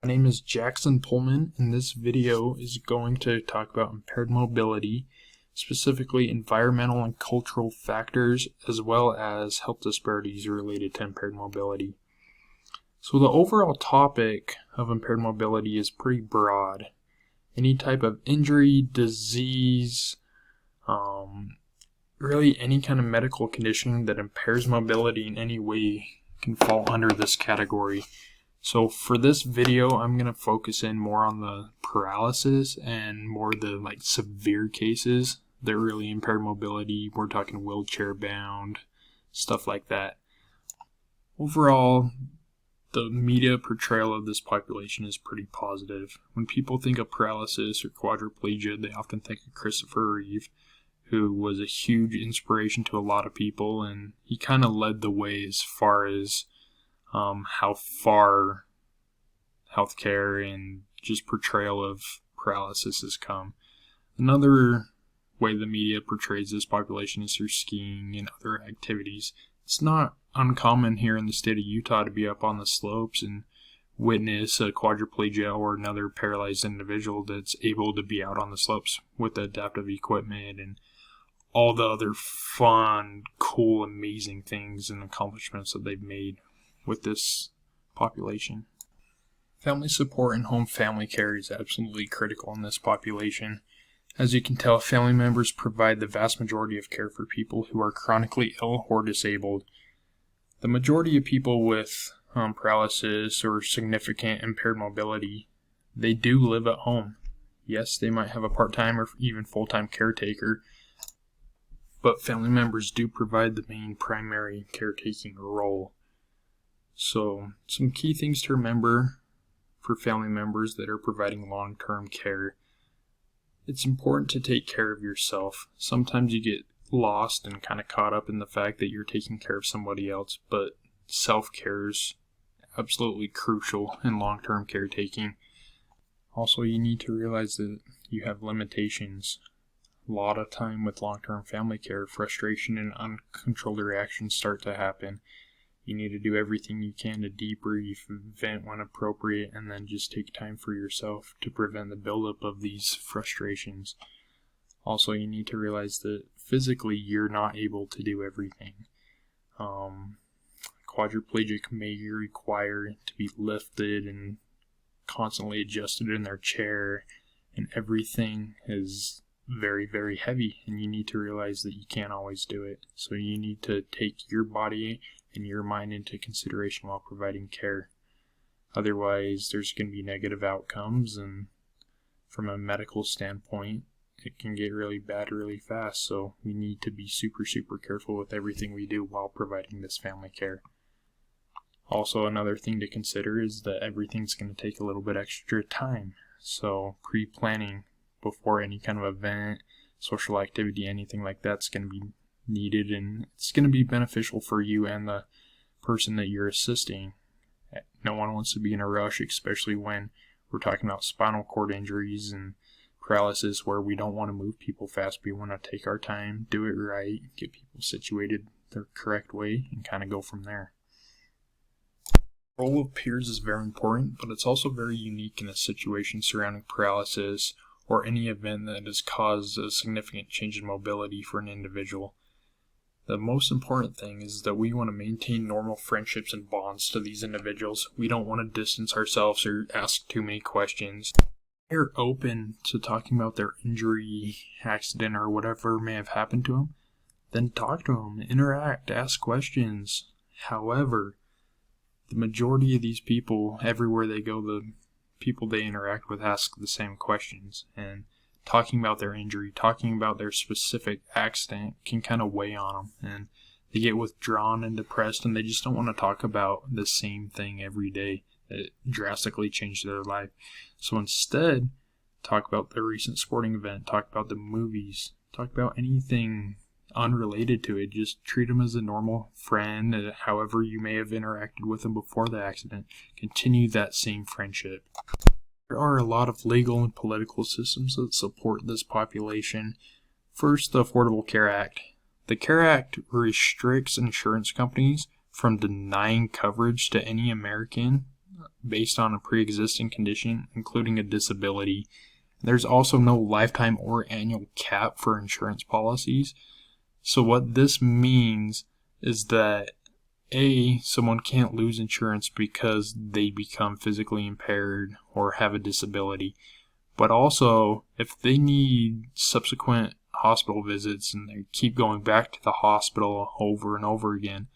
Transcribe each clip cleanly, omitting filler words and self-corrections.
My name is Jackson Pullman, and this video is going to talk about impaired mobility, specifically environmental and cultural factors, as well as health disparities related to impaired mobility. So the overall topic of impaired mobility is pretty broad. Any type of injury, disease, really any kind of medical condition that impairs mobility in any way can fall under this category. So for this video, I'm going to focus in more on the paralysis and more the severe cases that really impair mobility. We're talking wheelchair bound, stuff like that. Overall, the media portrayal of this population is pretty positive. When people think of paralysis or quadriplegia, they often think of Christopher Reeve, who was a huge inspiration to a lot of people, and he kind of led the way as far as how far healthcare and just portrayal of paralysis has come. Another way the media portrays this population is through skiing and other activities. It's not uncommon here in the state of Utah to be up on the slopes and witness a quadriplegia or another paralyzed individual that's able to be out on the slopes with the adaptive equipment and all the other fun, cool, amazing things and accomplishments that they've made with this population. Family support and home family care is absolutely critical in this population. As you can tell, family members provide the vast majority of care for people who are chronically ill or disabled. The majority of people with paralysis or significant impaired mobility, they do live at home. Yes, they might have a part-time or even full-time caretaker, but family members do provide the main primary caretaking role. So, some key things to remember for family members that are providing long-term care. It's important to take care of yourself. Sometimes you get lost and kind of caught up in the fact that you're taking care of somebody else, but self-care is absolutely crucial in long-term caretaking. Also, you need to realize that you have limitations. A lot of time with long-term family care, frustration and uncontrolled reactions start to happen. You need to do everything you can to debrief, vent when appropriate, and then just take time for yourself to prevent the buildup of these frustrations. Also, you need to realize that physically you're not able to do everything. Quadriplegic may require to be lifted and constantly adjusted in their chair, and everything is very, very heavy, and you need to realize that you can't always do it. So you need to take your body and your mind into consideration while providing care. Otherwise, there's going to be negative outcomes, and from a medical standpoint, it can get really bad really fast. So we need to be super, super careful with everything we do while providing this family care. Also, another thing to consider is that everything's going to take a little bit extra time. So pre-planning before any kind of event, social activity, anything like that's going to be needed, and it's going to be beneficial for you and the person that you're assisting. No one wants to be in a rush, especially when we're talking about spinal cord injuries and paralysis, where we don't want to move people fast. We want to take our time, do it right, get people situated the correct way, and kind of go from there. The role of peers is very important, but it's also very unique in a situation surrounding paralysis or any event that has caused a significant change in mobility for an individual. The most important thing is that we want to maintain normal friendships and bonds to these individuals. We don't want to distance ourselves or ask too many questions. They're open to talking about their injury, accident, or whatever may have happened to them. Then talk to them, interact, ask questions. However, the majority of these people, everywhere they go, the people they interact with ask the same questions, and talking about their injury, talking about their specific accident can kind of weigh on them, and they get withdrawn and depressed, and they just don't want to talk about the same thing every day that drastically changed their life. So instead, talk about the recent sporting event, talk about the movies, talk about anything unrelated to it. Just treat them as a normal friend, however you may have interacted with them before the accident. Continue that same friendship. There are a lot of legal and political systems that support this population. First, the Affordable Care Act. The CARE Act restricts insurance companies from denying coverage to any American based on a pre-existing condition, including a disability. There's also no lifetime or annual cap for insurance policies. So what this means is that someone can't lose insurance because they become physically impaired or have a disability. But also, if they need subsequent hospital visits and they keep going back to the hospital over and over again,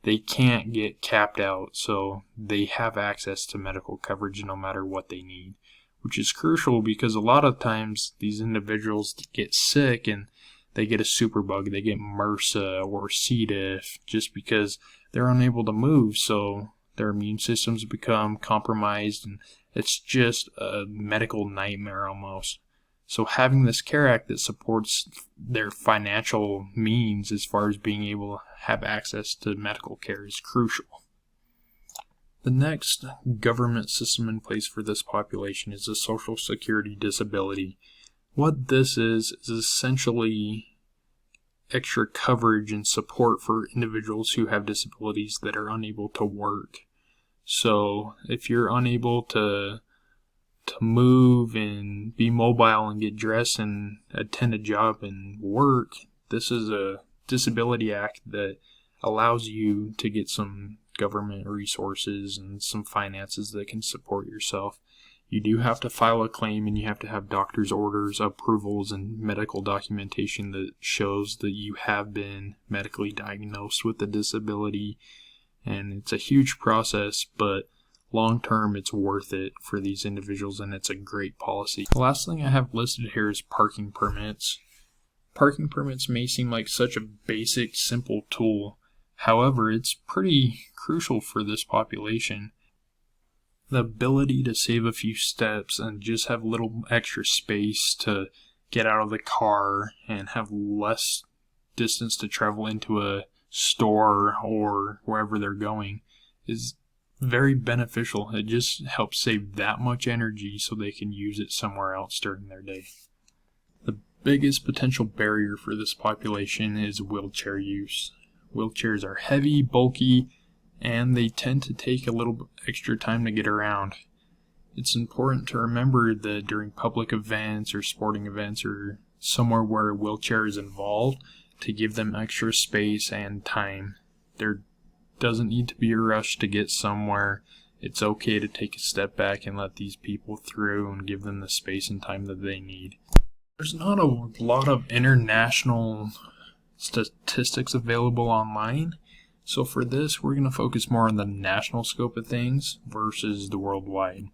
they can't get capped out, so they have access to medical coverage no matter what they need, which is crucial because a lot of times these individuals get sick and they get a superbug, they get MRSA or C. diff just because they're unable to move, so their immune systems become compromised, and it's just a medical nightmare almost. So having this CARE Act that supports their financial means as far as being able to have access to medical care is crucial. The next government system in place for this population is a Social Security disability. What this is essentially extra coverage and support for individuals who have disabilities that are unable to work. So if you're unable to move and be mobile and get dressed and attend a job and work, this is a disability act that allows you to get some government resources and some finances that can support yourself. You do have to file a claim, and you have to have doctor's orders, approvals, and medical documentation that shows that you have been medically diagnosed with a disability. And it's a huge process, but long term it's worth it for these individuals, and it's a great policy. The last thing I have listed here is parking permits. Parking permits may seem like such a basic, simple tool. However, it's pretty crucial for this population. The ability to save a few steps and just have a little extra space to get out of the car and have less distance to travel into a store or wherever they're going is very beneficial. It just helps save that much energy so they can use it somewhere else during their day. The biggest potential barrier for this population is wheelchair use. Wheelchairs are heavy, bulky, and they tend to take a little extra time to get around. It's important to remember that during public events or sporting events or somewhere where a wheelchair is involved, to give them extra space and time. There doesn't need to be a rush to get somewhere. It's okay to take a step back and let these people through and give them the space and time that they need. There's not a lot of international statistics available online. So for this, we're going to focus more on the national scope of things versus the worldwide.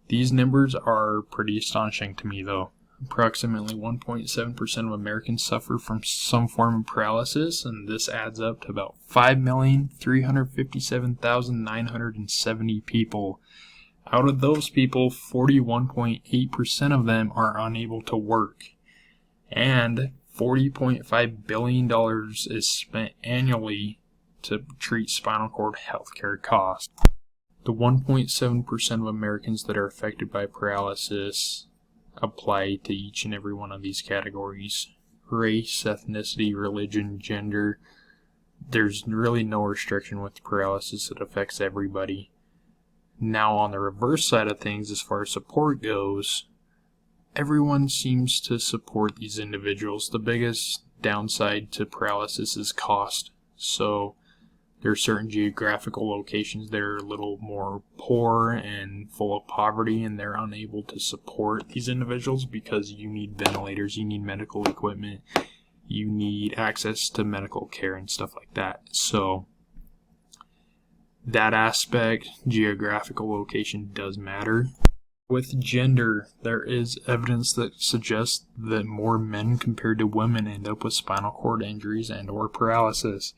These numbers are pretty astonishing to me though. Approximately 1.7% of Americans suffer from some form of paralysis, and this adds up to about 5,357,970 people. Out of those people, 41.8% of them are unable to work, and $40.5 billion is spent annually to treat spinal cord healthcare costs. The 1.7% of Americans that are affected by paralysis apply to each and every one of these categories. Race, ethnicity, religion, gender. There's really no restriction with paralysis. It affects everybody. Now on the reverse side of things, as far as support goes, everyone seems to support these individuals. The biggest downside to paralysis is cost. So there are certain geographical locations that are a little more poor and full of poverty, and they're unable to support these individuals because you need ventilators, you need medical equipment, you need access to medical care and stuff like that. So that aspect, geographical location, does matter. With gender, there is evidence that suggests that more men compared to women end up with spinal cord injuries and or paralysis.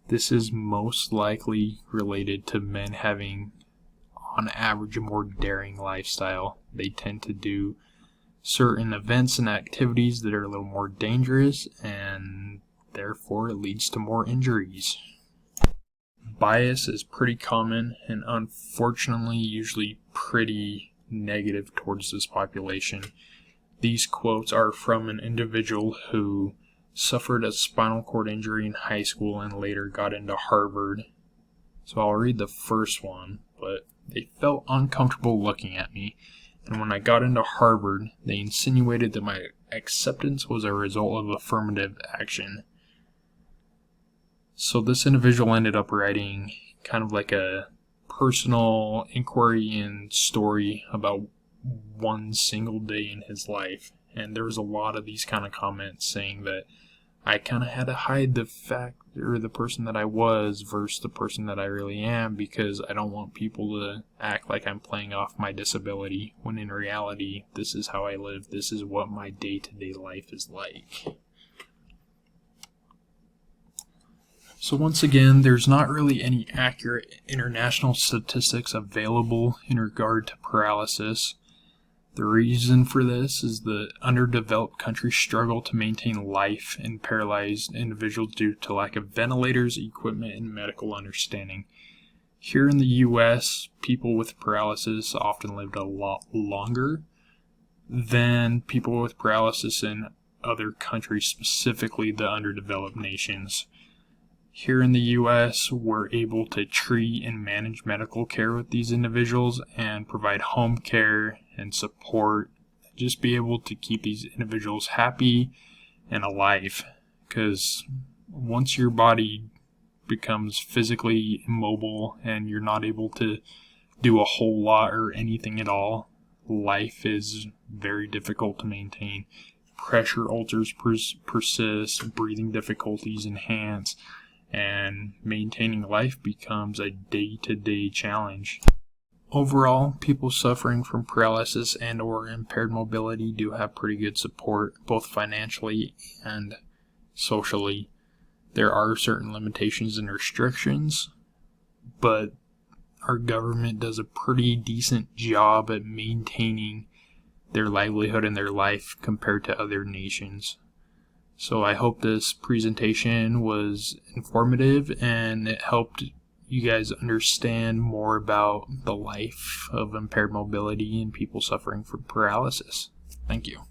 This is most likely related to men having, on average, a more daring lifestyle. They tend to do certain events and activities that are a little more dangerous, and therefore it leads to more injuries. Bias is pretty common and unfortunately usually pretty negative towards this population. These quotes are from an individual who suffered a spinal cord injury in high school and later got into Harvard. So I'll read the first one, but They felt uncomfortable looking at me, and when I got into Harvard, they insinuated that my acceptance was a result of affirmative action. So this individual ended up writing kind of like a personal inquiry and story about one single day in his life. And there was a lot of these kind of comments saying that I kind of had to hide the fact or the person that I was versus the person that I really am, because I don't want people to act like I'm playing off my disability, when in reality, this is how I live. This is what my day-to-day life is like. So once again, there's not really any accurate international statistics available in regard to paralysis. The reason for this is the underdeveloped countries struggle to maintain life in paralyzed individuals due to lack of ventilators, equipment, and medical understanding. Here in the U.S., people with paralysis often lived a lot longer than people with paralysis in other countries, specifically the underdeveloped nations. Here in the U.S., we're able to treat and manage medical care with these individuals and provide home care and support. Just be able to keep these individuals happy and alive, because once your body becomes physically immobile and you're not able to do a whole lot or anything at all, life is very difficult to maintain. Pressure ulcers persist, breathing difficulties enhance, and maintaining life becomes a day-to-day challenge. Overall, people suffering from paralysis and or impaired mobility do have pretty good support, both financially and socially. There are certain limitations and restrictions, but our government does a pretty decent job at maintaining their livelihood and their life compared to other nations. So I hope this presentation was informative and it helped you guys understand more about the life of impaired mobility and people suffering from paralysis. Thank you.